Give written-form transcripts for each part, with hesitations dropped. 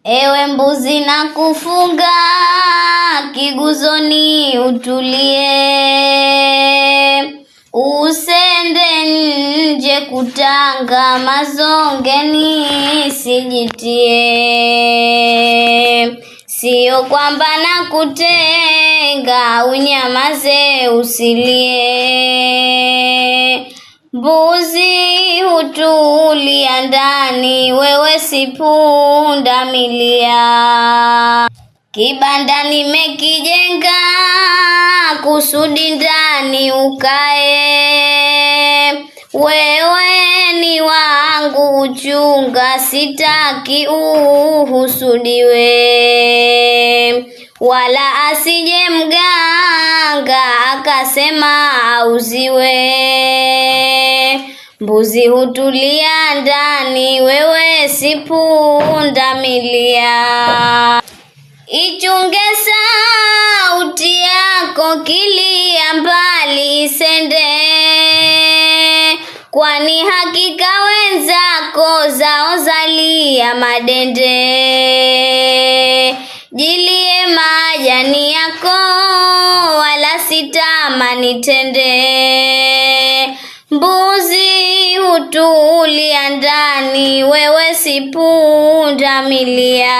Ewe mbuzi na kufunga kiguzoni utulie, usende nje kutanga mazongeni sijitie. Sio kwamba na kutenga unyamaze usilie. Mbuzi hutulia ndani, wewe si punda milia. Kibanda nimekijenga kusudi ndani ukae, wewe ni wangu uchunga, sitaki uhusudiwe. Wala asije mganga akasema auziwe. Mbuzi hutulia ndani, wewe si punda milia. Ichunge sauti yako, kilia mbali isende, kwani hakika wenzako zao zalia madende. Jilie majani yako, wala sitamani tende. Mbuzi hutulia ndani, wewe si punda milia.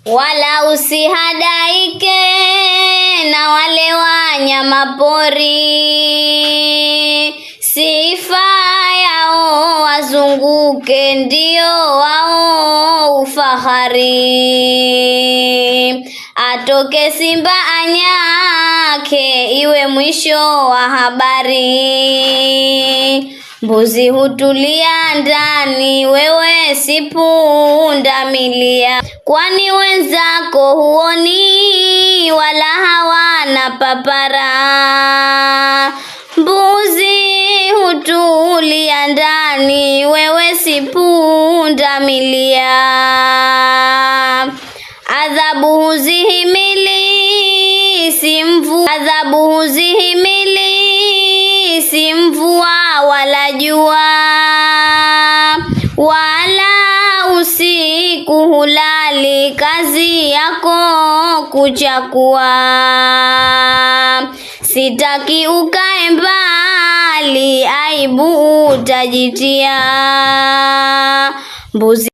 Wala usihadaike na wale wanyama pori, sifa yao wazunguke, ndio wao ufahari. Atoke simba anyake, iwe mwisho wa habari. Mbuzi hutulia ndani, wewe si punda milia. Kwani wenzako huoni, wala hawana papara. Mbuzi hutulia ndani, wewe si punda milia. Adhabu huzihimili si mvua, adhabu huzihimili si mvua wala jua, wala usiku hulali, kazi yako kuchakua. Sitaki ukae mbali, aibu utajitia. Mbuzi